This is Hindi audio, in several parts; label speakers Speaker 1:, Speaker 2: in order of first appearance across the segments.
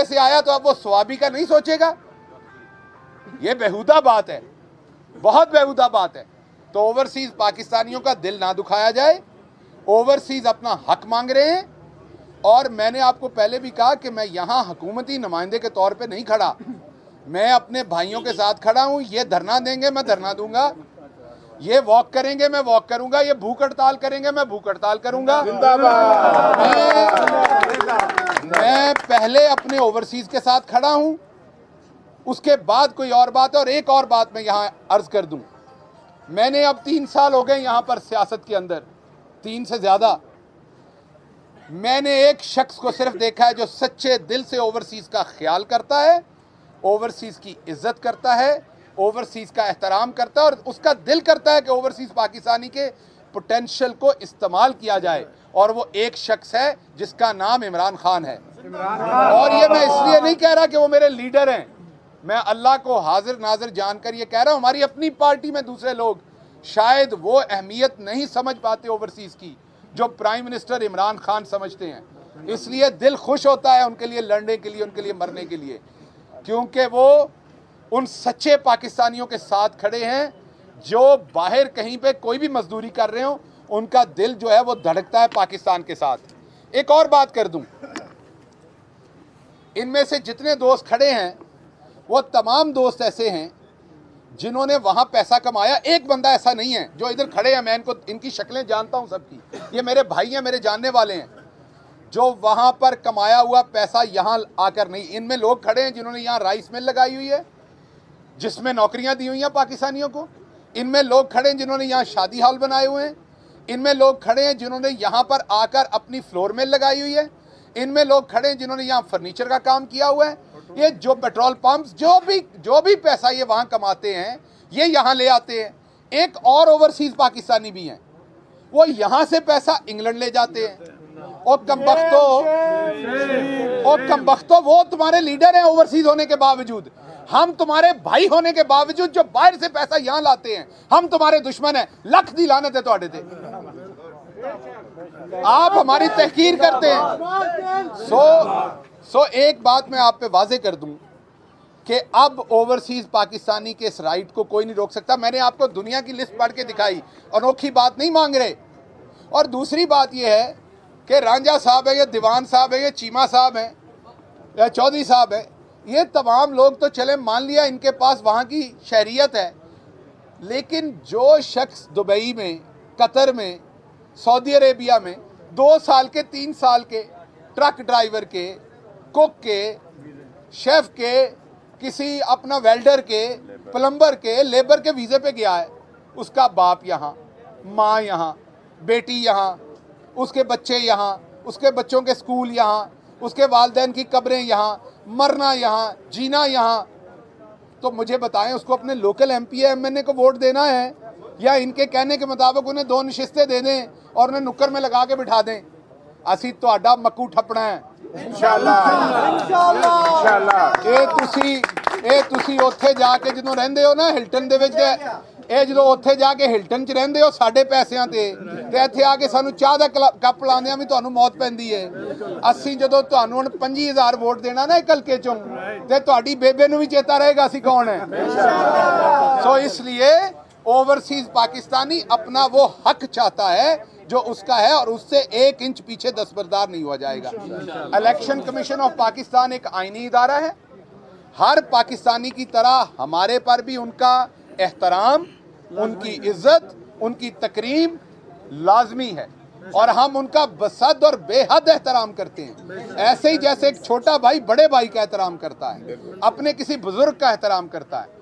Speaker 1: यूके से आया तो अब वो स्वाबी का नहीं सोचेगा? ये बेहुदा बात है, बहुत बेहुदा बात है। तो ओवरसीज पाकिस्तानियों का दिल ना दुखाया जाए। ओवरसीज अपना हक मांग रहे हैं, और मैंने आपको पहले भी कहा कि मैं यहाँ हुकूमती नुमाइंदे के तौर पे नहीं खड़ा, मैं अपने भाइयों के साथ खड़ा हूँ। ये धरना देंगे, मैं धरना दूंगा। ये वॉक करेंगे, मैं वॉक करूंगा। ये भूख हड़ताल करेंगे, मैं भूख हड़ताल करूंगा। मैं पहले अपने ओवरसीज के साथ खड़ा हूं, उसके बाद कोई और बात है। और एक और बात मैं यहां अर्ज कर दूं, मैंने अब 3 साल हो गए यहां पर सियासत के अंदर, 3 से ज्यादा। मैंने एक शख्स को सिर्फ देखा है जो सच्चे दिल से ओवरसीज का ख्याल करता है, ओवरसीज की इज्जत करता है, ओवरसीज का एहतराम करता है, और उसका दिल करता है कि ओवरसीज पाकिस्तानी के पोटेंशियल को इस्तेमाल किया जाए। और वो एक शख्स है जिसका नाम इमरान खान है। और ये मैं इसलिए नहीं कह रहा कि वो मेरे लीडर हैं, मैं अल्लाह को हाजिर नाजिर जानकर ये कह रहा हूँ, हमारी अपनी पार्टी में दूसरे लोग शायद वो अहमियत नहीं समझ पाते ओवरसीज की जो प्राइम मिनिस्टर इमरान खान समझते हैं। इसलिए दिल खुश होता है उनके लिए लड़ने के लिए, उनके लिए मरने के लिए, क्योंकि वो उन सच्चे पाकिस्तानियों के साथ खड़े हैं जो बाहर कहीं पे कोई भी मजदूरी कर रहे हो, उनका दिल जो है वो धड़कता है पाकिस्तान के साथ। एक और बात कर दूं, इनमें से जितने दोस्त खड़े हैं वो तमाम दोस्त ऐसे हैं जिन्होंने वहां पैसा कमाया। एक बंदा ऐसा नहीं है जो इधर खड़े हैं, मैं इनको इनकी शक्लें जानता हूं सबकी, ये मेरे भाई हैं, मेरे जानने वाले हैं, जो वहां पर कमाया हुआ पैसा यहां आकर नहीं। इनमें लोग खड़े हैं जिन्होंने यहां राइस मिल लगाई हुई है जिसमें नौकरियां दी हुई हैं पाकिस्तानियों को। इनमें लोग खड़े हैं जिन्होंने यहाँ शादी हॉल बनाए हुए हैं। इनमें लोग खड़े हैं जिन्होंने यहाँ पर आकर अपनी फ्लोर मिल लगाई हुई है। इनमें लोग खड़े हैं जिन्होंने यहाँ फर्नीचर का काम किया हुआ है। ये जो पेट्रोल पंप्स जो भी पैसा ये वहाँ कमाते हैं ये यहाँ ले आते हैं। एक और ओवरसीज पाकिस्तानी भी हैं, वो यहाँ से पैसा इंग्लैंड ले जाते हैं। और कमबख्तो वो तुम्हारे लीडर हैं ओवरसीज होने के बावजूद। हम तुम्हारे भाई होने के बावजूद जो बाहर से पैसा यहाँ लाते हैं, हम तुम्हारे दुश्मन हैं। लख दी लानत है तुहाडे ते। आप हमारी तहकीर करते हैं। सो एक बात मैं आप पे वाजे कर दूं कि अब ओवरसीज पाकिस्तानी के इस राइट को कोई नहीं रोक सकता। मैंने आपको दुनिया की लिस्ट पढ़ के दिखाई, अनोखी बात नहीं मांग रहे। और दूसरी बात यह है कि रांझा साहब है, या दीवान साहब है, या चीमा साहब है, या चौधरी साहब है, ये तमाम लोग तो चले मान लिया इनके पास वहाँ की शहरियत है, लेकिन जो शख्स दुबई में, कतर में, सऊदी अरेबिया में 2 साल के 3 साल के ट्रक ड्राइवर के, कुक के, शेफ के, किसी अपना वेल्डर के, प्लम्बर के, लेबर के वीज़े पे गया है, उसका बाप यहाँ, माँ यहाँ, बेटी यहाँ, उसके बच्चे यहाँ, उसके बच्चों के स्कूल यहाँ, उसके वालिदैन की कब्रें यहाँ, मरना यहाँ, जीना यहाँ। तो मुझे बताएं, उसको अपने लोकल एमपी या एमएनए को वोट देना है, या इनके कहने के मुताबिक उन्हें 2 नशिस्तें दे दें और उन्हें नुक्कर में लगा के बिठा दें? असी तुहाडा मक्कू ठप्पना है इंशाअल्लाह। ये तुसी उत्थे जाके जदों रहिंदे हो ना हिल्टन दे विच, ਇਹ ਜਦੋਂ ਉੱਥੇ ਜਾ ਕੇ ਹਿਲਟਨ 'ਚ ਰਹਿੰਦੇ ਹੋ ਸਾਡੇ ਪੈਸਿਆਂ ਤੇ ਇੱਥੇ ਆ ਕੇ ਸਾਨੂੰ ਚਾਹ ਦਾ ਕੱਪ ਪਿਲਾਉਂਦਿਆਂ ਵੀ ਤੁਹਾਨੂੰ ਮੌਤ ਪੈਂਦੀ ਹੈ। ਅਸੀਂ ਜਦੋਂ ਤੁਹਾਨੂੰ ਹੁਣ 25000 ਵੋਟ ਦੇਣਾ ਨਾ ਇੱਕ ਹਲਕੇ 'ਚੋਂ, ਤੇ ਤੁਹਾਡੀ ਬੇਬੇ ਨੂੰ ਵੀ ਚੇਤਾ ਰਹੇਗਾ ਅਸੀਂ ਕੌਣ ਹੈ। सो इसलिए ओवरसीज पाकिस्तानी अपना वो हक चाहता है जो उसका है, और उससे 1 इंच पीछे दस्तबरदार नहीं हुआ जाएगा। इलेक्शन कमीशन ऑफ पाकिस्तान एक आईनी इदारा है। हर पाकिस्तानी की तरह हमारे पर भी उनका एहतराम, उनकी इज्जत, उनकी तकरीम लाजमी है, और हम उनका बसद और बेहद एहतराम करते हैं। ऐसे ही जैसे एक छोटा भाई बड़े भाई का एहतराम करता है, अपने किसी बुजुर्ग का एहतराम करता है।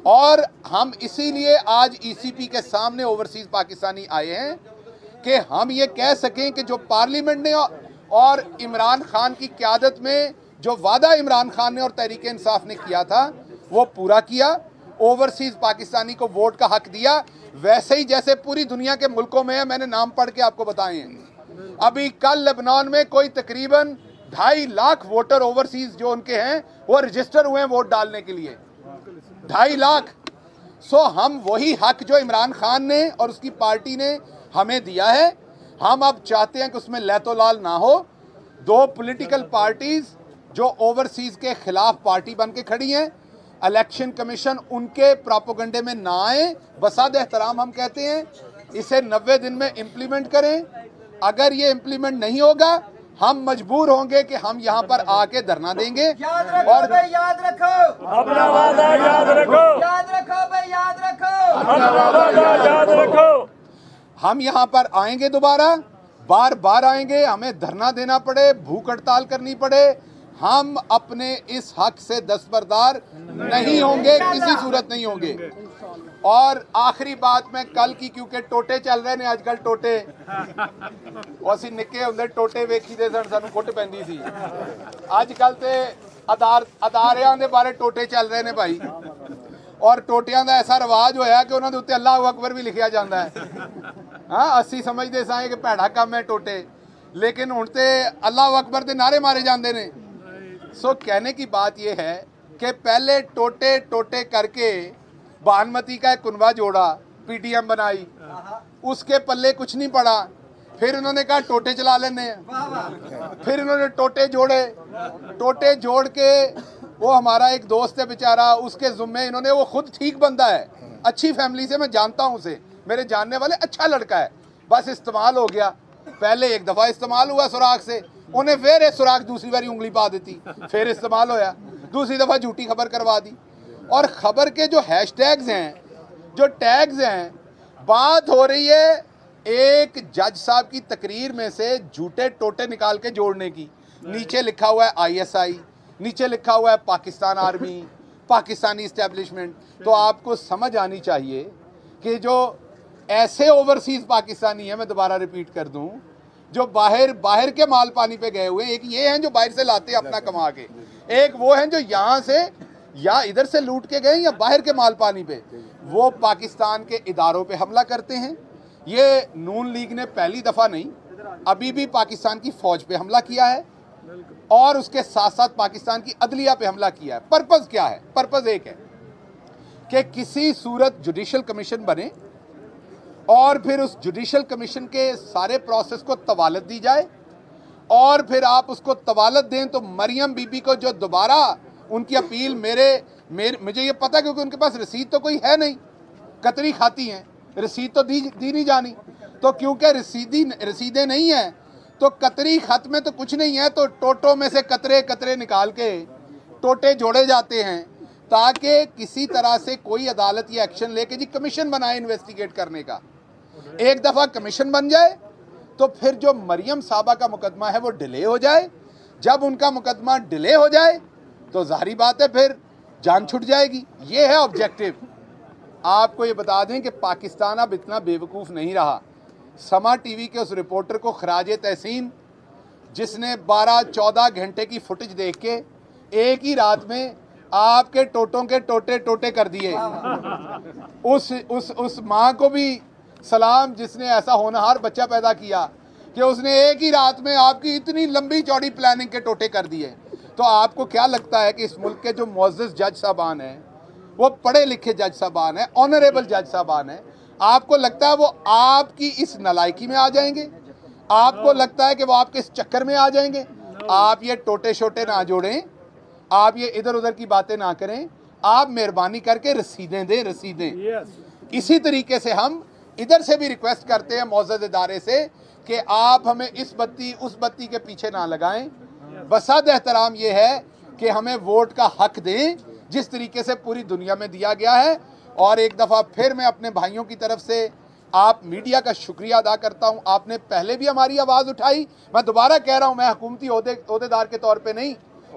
Speaker 1: और हम इसीलिए आज ईसीपी के सामने ओवरसीज पाकिस्तानी आए हैं कि हम ये कह सकें कि जो पार्लियामेंट ने और इमरान खान की क़यादत में जो वादा इमरान खान ने और तहरीक इंसाफ ने किया था वो पूरा किया। ओवरसीज पाकिस्तानी को वोट का हक दिया, वैसे ही जैसे पूरी दुनिया के मुल्कों में है। मैंने नाम पढ़ के आपको बताए हैं। अभी कल लेबनान में कोई तकरीबन 2.5 लाख वोटर ओवरसीज जो उनके हैं वो रजिस्टर हुए हैं वोट डालने के लिए, 2.5 लाख। सो हम वही हक जो इमरान खान ने और उसकी पार्टी ने हमें दिया है, हम अब चाहते हैं कि उसमें लैतोलाल ना हो। 2 पॉलिटिकल पार्टीज जो ओवरसीज़ के खिलाफ पार्टी बन के खड़ी हैं, इलेक्शन कमीशन उनके प्रोपेगेंडे में ना आए। बसाद एहतराम हम कहते हैं इसे 90 दिन में इम्प्लीमेंट करें। अगर ये इम्प्लीमेंट नहीं होगा हम मजबूर होंगे कि हम यहाँ पर आके धरना देंगे।
Speaker 2: याद रखो
Speaker 1: और
Speaker 2: भाई, याद रखो
Speaker 3: अपना वादा याद रखो,
Speaker 2: याद रखो भाई, याद रखो
Speaker 3: अपना वादा याद रखो।
Speaker 1: हम यहाँ पर आएंगे, दोबारा बार बार आएंगे, हमें धरना देना पड़े, भूख हड़ताल करनी पड़े, हम अपने इस हक से दस्तबरदार नहीं होंगे, किसी सूरत नहीं होंगे। और आखिरी बात मैं कल की, क्योंकि टोटे चल रहे ने आजकल, टोटे ਅਸੀਂ ਨਿੱਕੇ ਹੁੰਦੇ ਟੋਟੇ ਵੇਖੀਦੇ ਸਨ, ਸਾਨੂੰ ਕੁੱਟ ਪੈਂਦੀ ਸੀ। ਅੱਜ ਕੱਲ ਤੇ ਅਦਾਰਿਆਂ ਦੇ ਬਾਰੇ ਟੋਟੇ ਚੱਲ ਰਹੇ ਨੇ ਭਾਈ, ਔਰ ਟੋਟਿਆਂ ਦਾ ਐਸਾ ਰਿਵਾਜ ਹੋਇਆ ਕਿ ਉਹਨਾਂ ਦੇ ਉੱਤੇ ਅੱਲਾਹੁ ਅਕਬਰ ਵੀ ਲਿਖਿਆ ਜਾਂਦਾ ਹੈ। ਹਾਂ, ਅਸੀਂ ਸਮਝਦੇ ਸਾਂ ਕਿ ਭੈੜਾ ਕੰਮ ਹੈ ਟੋਟੇ, लेकिन ਹੁਣ ਤੇ ਅੱਲਾਹੁ ਅਕਬਰ ਦੇ ਨਾਰੇ ਮਾਰੇ ਜਾਂਦੇ ਨੇ। सो कहने की बात यह है कि पहले टोटे टोटे करके बानमती का एक कुनवा जोड़ा, पीटीएम बनाई, उसके पल्ले कुछ नहीं पड़ा, फिर उन्होंने कहा टोटे चला लेने, फिर उन्होंने टोटे जोड़े, टोटे जोड़ के वो हमारा एक दोस्त है बेचारा, उसके ज़ुम्मे इन्होंने, वो खुद ठीक बंदा है, अच्छी फैमिली से, मैं जानता हूँ उसे, मेरे जानने वाले, अच्छा लड़का है, बस इस्तेमाल हो गया। पहले एक दफ़ा इस्तेमाल हुआ सुराख से, उन्हें फिर एक सुराख दूसरी बारी उंगली पा देती, फिर इस्तेमाल होया, दूसरी दफ़ा झूठी खबर करवा दी। और ख़बर के जो हैशटैग्स हैं, जो टैग्स हैं, बात हो रही है एक जज साहब की तकरीर में से झूठे टोटे निकाल के जोड़ने की। नीचे लिखा हुआ है ISI, नीचे लिखा हुआ है पाकिस्तान आर्मी, पाकिस्तानी इस्टेब्लिशमेंट। तो आपको समझ आनी चाहिए कि जो ऐसे ओवरसीज़ पाकिस्तानी हैं, मैं दोबारा रिपीट कर दूं, जो बाहर के माल पानी पे गए हुए, एक ये हैं जो बाहर से लाते हैं अपना कमा के, एक वो हैं जो यहाँ से या इधर से लूट के गए या बाहर के माल पानी पे, वो पाकिस्तान के इदारों पे हमला करते हैं। ये नून लीग ने पहली दफ़ा नहीं, अभी भी पाकिस्तान की फ़ौज पे हमला किया है और उसके साथ साथ पाकिस्तान की अदलिया पे हमला किया है। पर्पज़ क्या है? पर्पज़ एक है कि किसी सूरत जुडिशल कमीशन बने और फिर उस जुडिशल कमीशन के सारे प्रोसेस को तवालत दी जाए, और फिर आप उसको तवालत दें तो मरियम बीबी को जो दोबारा उनकी अपील, मुझे ये पता क्योंकि उनके पास रसीद तो कोई है नहीं, कतरी खाती हैं, रसीद तो दी नहीं जानी, तो क्योंकि रसीदें नहीं हैं तो कतरी खत में तो कुछ नहीं है, तो टोटों में से कतरे कतरे निकाल के टोटे जोड़े जाते हैं ताकि किसी तरह से कोई अदालत ये एक्शन लेके जी कमीशन बनाए इन्वेस्टिगेट करने का। एक दफ़ा कमीशन बन जाए तो फिर जो मरियम साहबा का मुकदमा है वो डिले हो जाए। जब उनका मुकदमा डिले हो जाए तो जाहिर बात है फिर जान छूट जाएगी। ये है ऑब्जेक्टिव। आपको ये बता दें कि पाकिस्तान अब इतना बेवकूफ़ नहीं रहा। समा टीवी के उस रिपोर्टर को खराज तहसीन, जिसने 12-14 घंटे की फुटेज देख के एक ही रात में आपके टोटों के टोटे टोटे कर दिए, उस माँ को भी सलाम जिसने ऐसा होनहार बच्चा पैदा किया कि उसने एक ही रात में आपकी इतनी लंबी चौड़ी प्लानिंग के टोटे कर दिए। तो आपको क्या लगता है कि इस मुल्क के जो मुअज़्ज़ज़ जज साहबान हैं, वो पढ़े लिखे जज साहबान हैं, ऑनरेबल जज साहबान हैं, आपको लगता है वो आपकी इस नालायकी में आ जाएंगे? आपको लगता है कि वो आपके इस चक्कर में आ जाएंगे? आप ये टोटे शोटे ना जोड़ें, आप ये इधर उधर की बातें ना करें, आप मेहरबानी करके रसीदें दें, रसीदें। इसी तरीके से हम इधर से भी रिक्वेस्ट करते हैं मुअज़्ज़ज़ इदारे से कि आप हमें इस बत्ती उस बत्ती के पीछे ना लगाएं। बसाद एहतराम ये है कि हमें वोट का हक दें जिस तरीके से पूरी दुनिया में दिया गया है। और एक दफ़ा फिर मैं अपने भाइयों की तरफ से आप मीडिया का शुक्रिया अदा करता हूँ। आपने पहले भी हमारी आवाज़ उठाई। मैं दोबारा कह रहा हूँ, मैं हुकूमती ओहदेदार के तौर पे नहीं,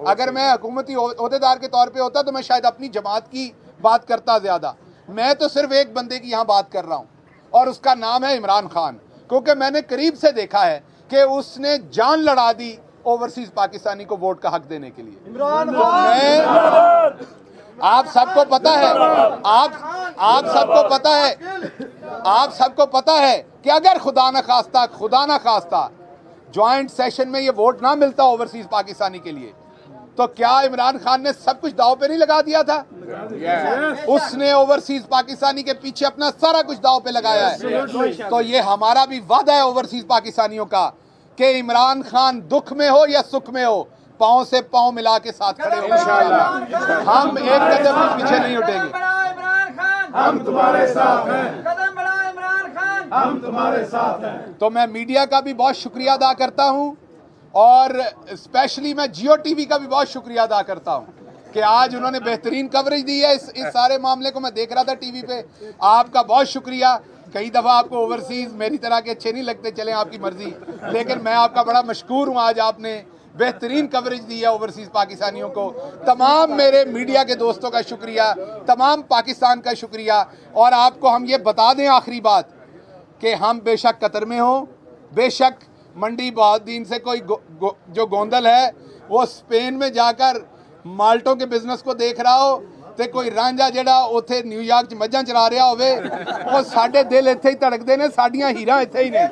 Speaker 1: अगर मैं हुकूमती ओहदेदार के तौर पे होता तो मैं शायद अपनी जमात की बात करता ज़्यादा। मैं तो सिर्फ एक बंदे की यहाँ बात कर रहा हूँ और उसका नाम है इमरान खान, क्योंकि मैंने करीब से देखा है कि उसने जान लड़ा दी ओवरसीज पाकिस्तानी को वोट का हक देने के लिए। इमरान खान, आप सबको पता है, आप सबको पता है कि अगर खुदा न खास्ता ज्वाइंट सेशन में ये वोट ना मिलता ओवरसीज पाकिस्तानी के लिए, तो क्या इमरान खान ने सब कुछ दाव पे नहीं लगा दिया था? उसने ओवरसीज पाकिस्तानी के पीछे अपना सारा कुछ दाव पे लगाया है। तो ये हमारा भी वादा है ओवरसीज पाकिस्तानियों का कि इमरान खान दुख में हो या सुख में हो, पांव से पांव मिला के साथ खड़े होंगे इंशाअल्लाह। हम एक कदम भी पीछे नहीं उठेंगे।
Speaker 2: इमरान खान
Speaker 4: हम तुम्हारे साथ हैं,
Speaker 2: कदम बढ़ाओ इमरान खान
Speaker 4: हम तुम्हारे साथ हैं।
Speaker 1: तो मैं मीडिया का भी बहुत शुक्रिया अदा करता हूं और स्पेशली मैं जियो टीवी का भी बहुत शुक्रिया अदा करता हूं कि आज उन्होंने बेहतरीन कवरेज दी है इस सारे मामले को। मैं देख रहा था टीवी पे, आपका बहुत शुक्रिया। कई दफ़ा आपको ओवरसीज़ मेरी तरह के अच्छे नहीं लगते, चलें आपकी मर्जी, लेकिन मैं आपका बड़ा मशकूर हूँ। आज आपने बेहतरीन कवरेज दी है ओवरसीज़ पाकिस्तानियों को। तमाम मेरे मीडिया के दोस्तों का शुक्रिया, तमाम पाकिस्तान का शुक्रिया। और आपको हम ये बता दें आखिरी बात कि हम बेशक कतर में हों, बेशक मंडी बहाउद्दीन से कोई जो गोंदल है वो स्पेन में जाकर माल्टों के बिजनेस को देख रहा हो, ते कोई रांझा ਜਿਹੜਾ ਉੱਥੇ ਨਿਊਯਾਰਕ 'ਚ ਮੱਝਾਂ ਚਰਾ ਰਿਹਾ ਹੋਵੇ, ਉਹ ਸਾਡੇ ਦਿਲ ਇੱਥੇ ਹੀ ਧੜਕਦੇ ਨੇ, ਸਾਡੀਆਂ ਹੀਰਾਂ ਇੱਥੇ ਹੀ ਨੇ।